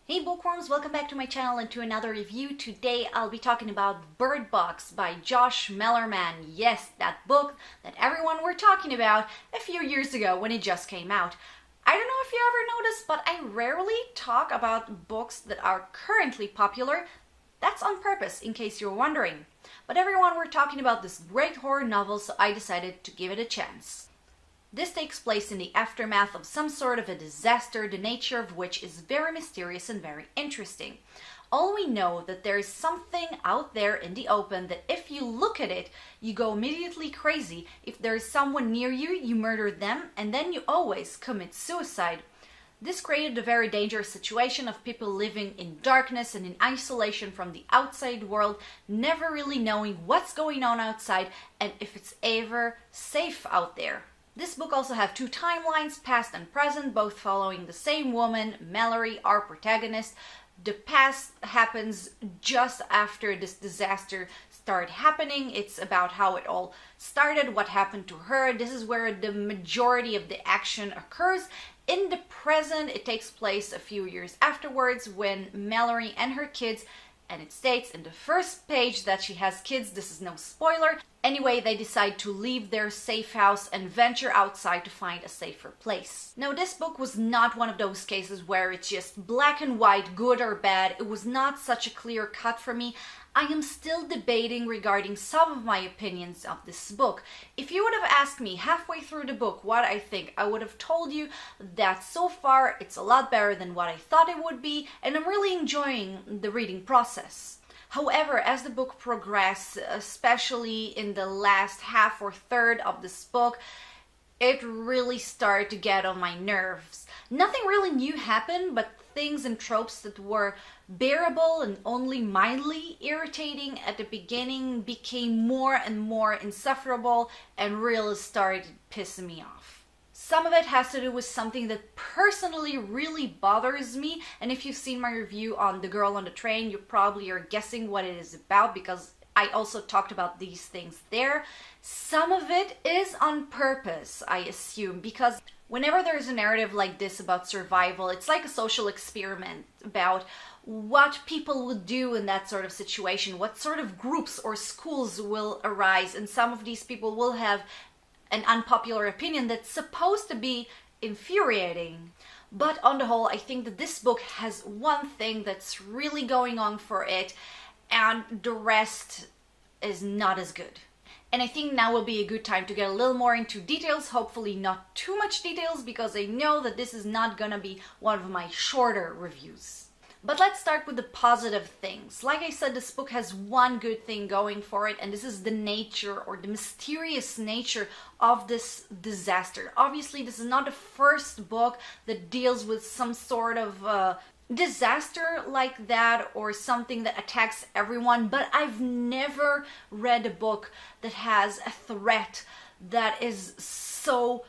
Hey bookworms, welcome back to my channel and to another review. Today I'll be talking about Bird Box by Josh Malerman. Yes, that book that everyone were talking about a few years ago when it just came out. I don't know if you ever noticed, but I rarely talk about books that are currently popular. That's on purpose, in case you're wondering. But everyone were talking about this great horror novel, so I decided to give it a chance. This takes place in the aftermath of some sort of a disaster, the nature of which is very mysterious and very interesting. All we know that there is something out there in the open that if you look at it, you go immediately crazy. If there is someone near you, you murder them, and then you always commit suicide. This created a very dangerous situation of people living in darkness and in isolation from the outside world, never really knowing what's going on outside and if it's ever safe out there. This book also has two timelines, past and present, both following the same woman, Mallory, our protagonist. The past happens just after this disaster started happening. It's about how it all started, what happened to her. This is where the majority of the action occurs. In the present, it takes place a few years afterwards when Mallory and her kids, and it states in the first page that she has kids, this is no spoiler. Anyway, they decide to leave their safe house and venture outside to find a safer place. Now, this book was not one of those cases where it's just black and white, good or bad. It was not such a clear cut for me. I am still debating regarding some of my opinions of this book. If you would have asked me halfway through the book what I think, I would have told you that so far it's a lot better than what I thought it would be, and I'm really enjoying the reading process. However, as the book progressed, especially in the last half or third of this book, it really started to get on my nerves. Nothing really new happened, but things and tropes that were bearable and only mildly irritating at the beginning became more and more insufferable and really started pissing me off. Some of it has to do with something that personally really bothers me, and if you've seen my review on The Girl on the Train, you probably are guessing what it is about because I also talked about these things there. Some of it is on purpose, I assume, because whenever there's a narrative like this about survival, it's like a social experiment about what people would do in that sort of situation, what sort of groups or schools will arise, and some of these people will have an unpopular opinion that's supposed to be infuriating. But on the whole, I think that this book has one thing that's really going on for it, and the rest is not as good. And I think now will be a good time to get a little more into details, hopefully not too much details, because I know that this is not gonna be one of my shorter reviews. But let's start with the positive things. Like I said, this book has one good thing going for it, and this is the nature or the mysterious nature of this disaster. Obviously, this is not the first book that deals with some sort of disaster like that or something that attacks everyone, but I've never read a book that has a threat that is so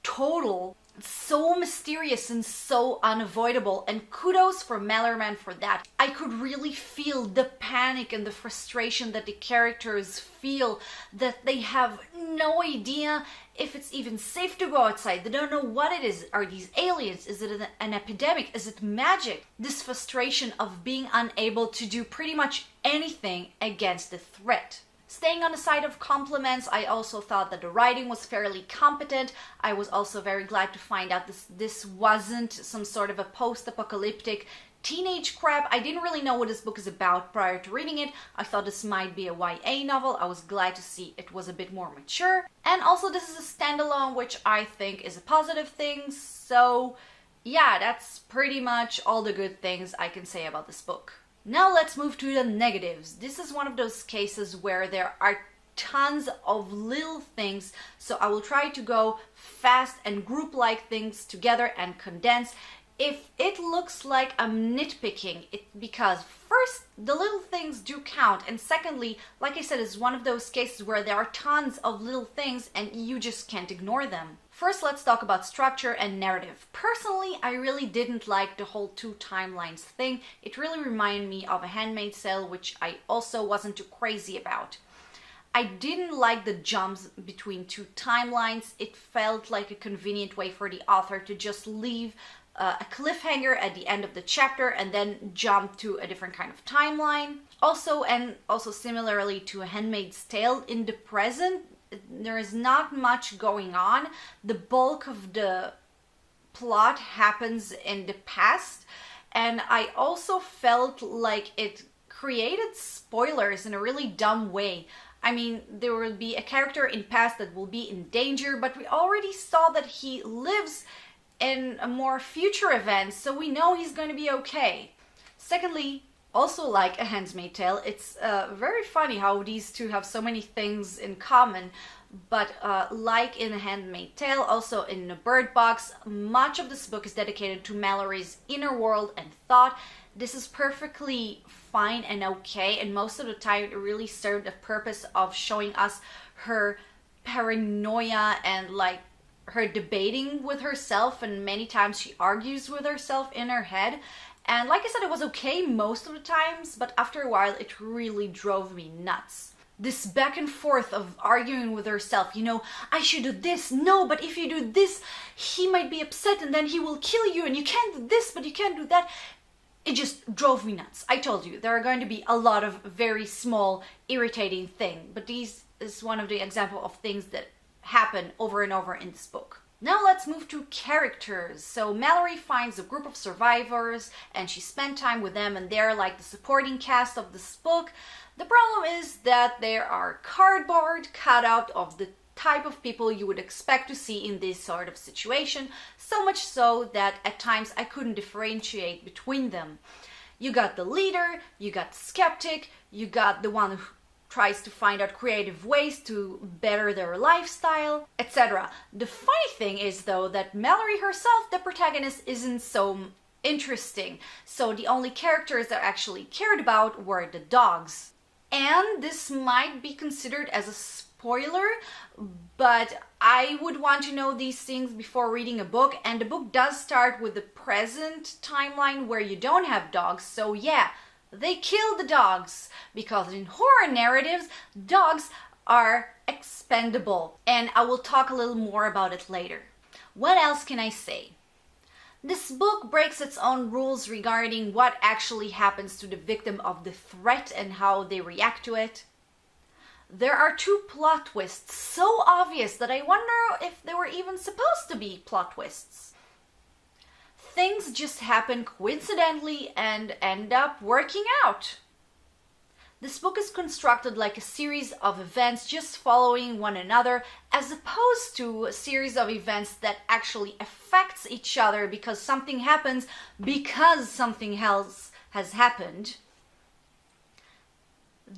total, so mysterious and so unavoidable, and kudos for Malerman for that. I could really feel the panic and the frustration that the characters feel, that they have no idea if it's even safe to go outside. They don't know what it is. Are these aliens? Is it an epidemic? Is it magic? This frustration of being unable to do pretty much anything against the threat. Staying on the side of compliments, I also thought that the writing was fairly competent. I was also very glad to find out this wasn't some sort of a post-apocalyptic teenage crap. I didn't really know what this book is about prior to reading it. I thought this might be a YA novel. I was glad to see it was a bit more mature. And also this is a standalone, which I think is a positive thing. So yeah, that's pretty much all the good things I can say about this book. Now let's move to the negatives. This is one of those cases where there are tons of little things, so I will try to go fast and group like things together and condense. If it looks like I'm nitpicking, because first, the little things do count, and secondly, like I said, it's one of those cases where there are tons of little things and you just can't ignore them. First, let's talk about structure and narrative. Personally, I really didn't like the whole two timelines thing. It really reminded me of A Handmaid's Tale, which I also wasn't too crazy about. I didn't like the jumps between two timelines. It felt like a convenient way for the author to just leave a cliffhanger at the end of the chapter and then jump to a different kind of timeline. Also similarly to A Handmaid's Tale, in the present, there is not much going on. The bulk of the plot happens in the past, and I also felt like it created spoilers in a really dumb way. I mean, there will be a character in past that will be in danger, but we already saw that he lives in a more future event, so we know he's going to be okay. Secondly, also like A Handmaid's Tale, it's very funny how these two have so many things in common, but like in A Handmaid's Tale, also in the Bird Box, much of this book is dedicated to Mallory's inner world and thought. This is perfectly fine and okay, and most of the time it really served the purpose of showing us her paranoia and like her debating with herself, and many times she argues with herself in her head. And like I said, it was okay most of the times, but after a while it really drove me nuts. This back and forth of arguing with herself, you know, I should do this, no, but if you do this, he might be upset and then he will kill you, and you can't do this, but you can't do that. It just drove me nuts. I told you, there are going to be a lot of very small, irritating things, but this is one of the examples of things that happen over and over in this book. Now let's move to characters. So Mallory finds a group of survivors and she spent time with them, and they're like the supporting cast of this book. The problem is that there are cardboard cut out of the type of people you would expect to see in this sort of situation, so much so that at times I couldn't differentiate between them. You got the leader, you got the skeptic, you got the one who tries to find out creative ways to better their lifestyle, etc. The funny thing is, though, that Mallory herself, the protagonist, isn't so interesting. So the only characters that I actually cared about were the dogs. And this might be considered as a spoiler, but I would want to know these things before reading a book, and the book does start with the present timeline where you don't have dogs, so yeah, they kill the dogs, because in horror narratives, dogs are expendable, and I will talk a little more about it later. What else can I say? This book breaks its own rules regarding what actually happens to the victim of the threat and how they react to it. There are two plot twists so obvious that I wonder if they were even supposed to be plot twists. Things just happen coincidentally and end up working out. This book is constructed like a series of events just following one another, as opposed to a series of events that actually affects each other because something happens because something else has happened.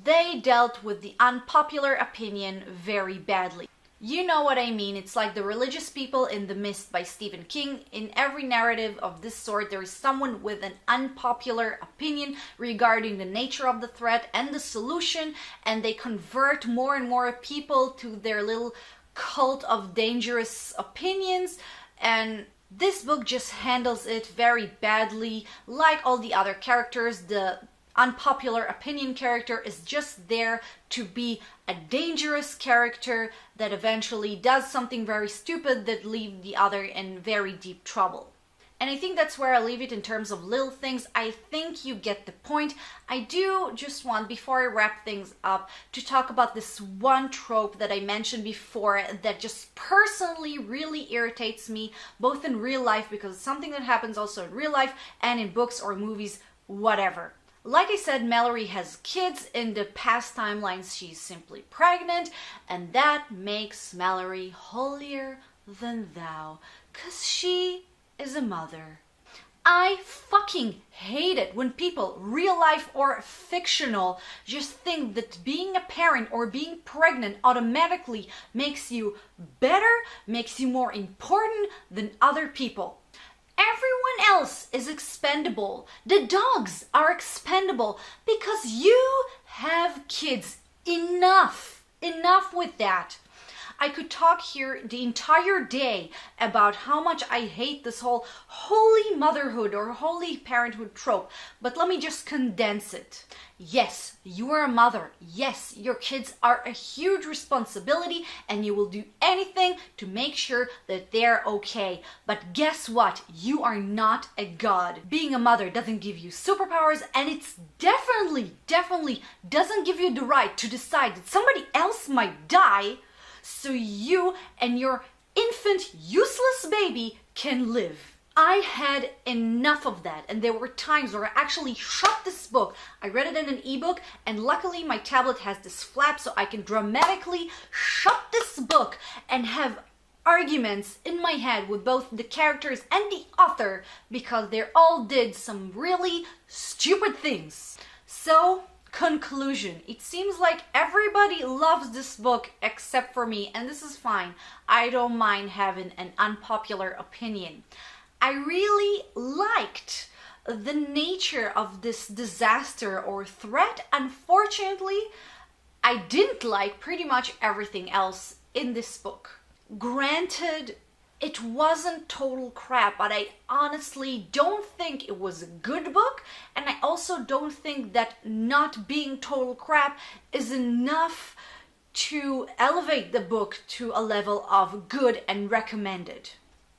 They dealt with the unpopular opinion very badly. You know what I mean. It's like The Religious People in The Mist by Stephen King. In every narrative of this sort, there is someone with an unpopular opinion regarding the nature of the threat and the solution, and they convert more and more people to their little cult of dangerous opinions, and this book just handles it very badly. Like all the other characters, the unpopular opinion character is just there to be a dangerous character that eventually does something very stupid that leaves the other in very deep trouble. And I think that's where I leave it in terms of little things. I think you get the point. I do just want, before I wrap things up, to talk about this one trope that I mentioned before that just personally really irritates me, both in real life, because it's something that happens also in real life, and in books or movies, whatever. Like I said, Mallory has kids. In the past timelines, she's simply pregnant, and that makes Mallory holier than thou, 'cause she is a mother. I fucking hate it when people, real life or fictional, just think that being a parent or being pregnant automatically makes you better, makes you more important than other people. Everyone else is expendable. The dogs are expendable because you have kids. Enough with that. I could talk here the entire day about how much I hate this whole holy motherhood or holy parenthood trope, but let me just condense it. Yes, you are a mother. Yes, your kids are a huge responsibility and you will do anything to make sure that they're okay. But guess what? You are not a god. Being a mother doesn't give you superpowers, and it's definitely doesn't give you the right to decide that somebody else might die so you and your infant useless baby can live. I had enough of that, and there were times where I actually shut this book. I read it in an ebook, and luckily my tablet has this flap so I can dramatically shut this book and have arguments in my head with both the characters and the author because they all did some really stupid things. So, conclusion. It seems like everybody loves this book except for me, and this is fine. I don't mind having an unpopular opinion. I really liked the nature of this disaster or threat. Unfortunately, I didn't like pretty much everything else in this book. Granted, it wasn't total crap, but I honestly don't think it was a good book, and I also don't think that not being total crap is enough to elevate the book to a level of good and recommended.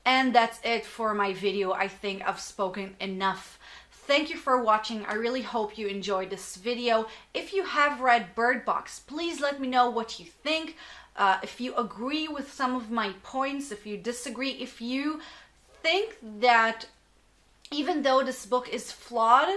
And that's it for my video. I think I've spoken enough. Thank you for watching. I really hope you enjoyed this video. If you have read Bird Box, please let me know what you think. If you agree with some of my points, if you disagree, if you think that even though this book is flawed,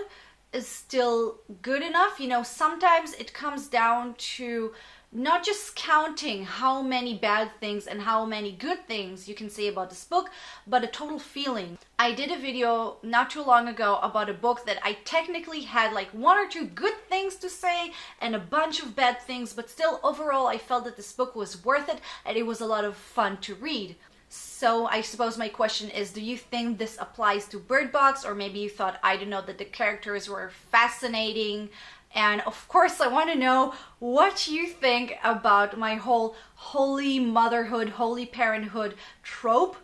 is still good enough. You know, sometimes it comes down to not just counting how many bad things and how many good things you can say about this book, but a total feeling. I did a video not too long ago about a book that I technically had like one or two good things to say and a bunch of bad things, but still overall I felt that this book was worth it and it was a lot of fun to read. So I suppose my question is, do you think this applies to Bird Box, or maybe you thought, I don't know, that the characters were fascinating? And of course, I want to know what you think about my whole holy motherhood, holy parenthood trope.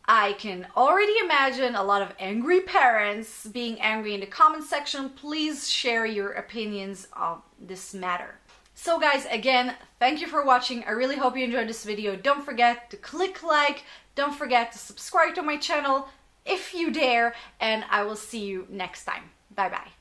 I can already imagine a lot of angry parents being angry in the comment section. Please share your opinions on this matter. So guys, again, thank you for watching. I really hope you enjoyed this video. Don't forget to click like, don't forget to subscribe to my channel if you dare, and I will see you next time. Bye bye.